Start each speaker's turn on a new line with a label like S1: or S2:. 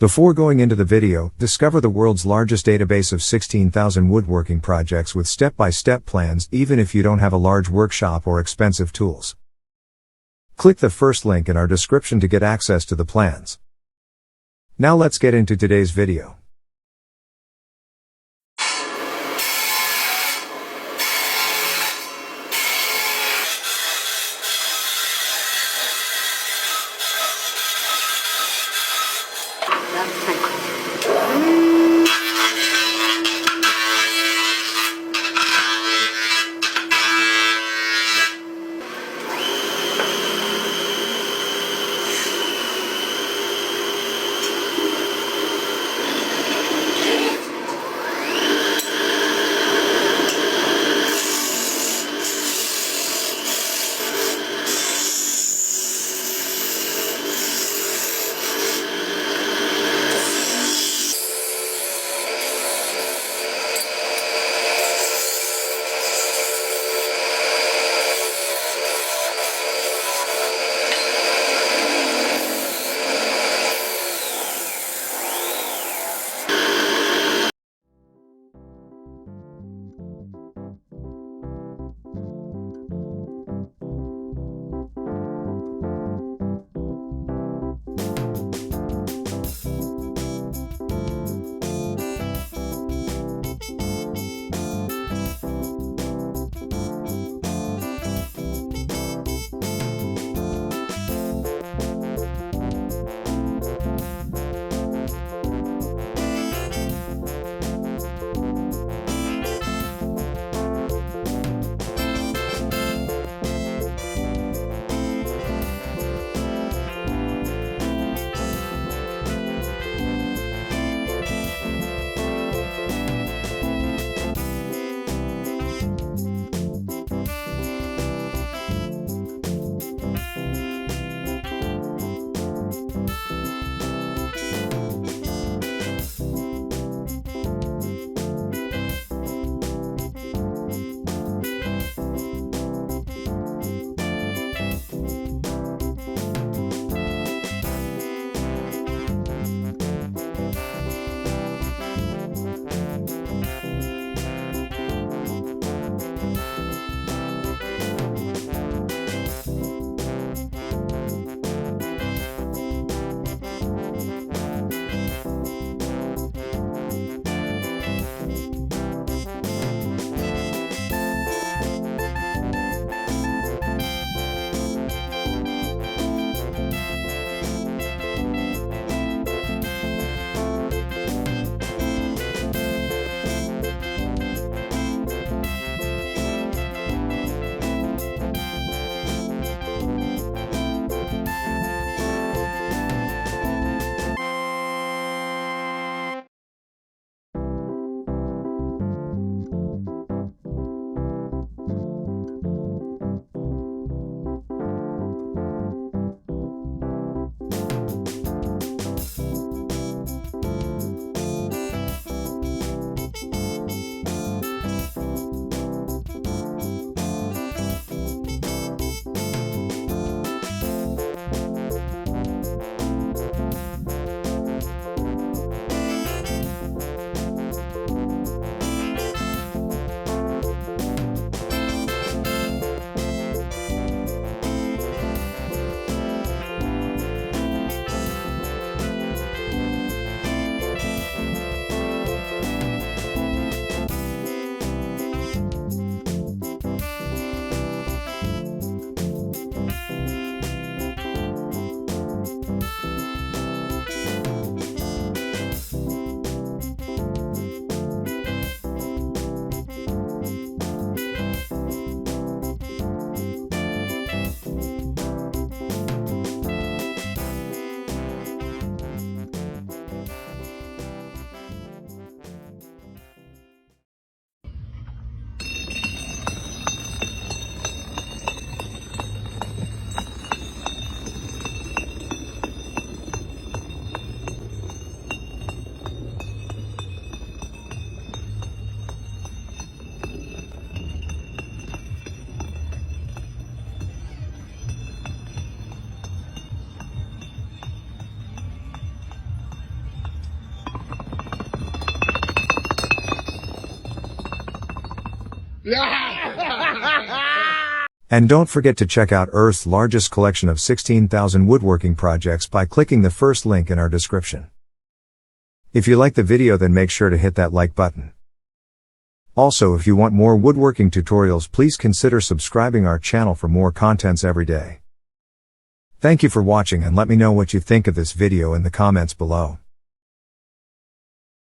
S1: Before going into the video, discover the world's largest database of 16,000 woodworking projects with step-by-step plans, even if you don't have a large workshop or expensive tools. Click the first link in our description to get access to the plans. Now let's get into today's video. And don't forget to check out Earth's largest collection of 16,000 woodworking projects by clicking the first link in our description. If you like the video, then make sure to hit that like button. Also, if you want more woodworking tutorials, please consider subscribing our channel for more contents every day. Thank you for watching, and let me know what you think of this video in the comments below.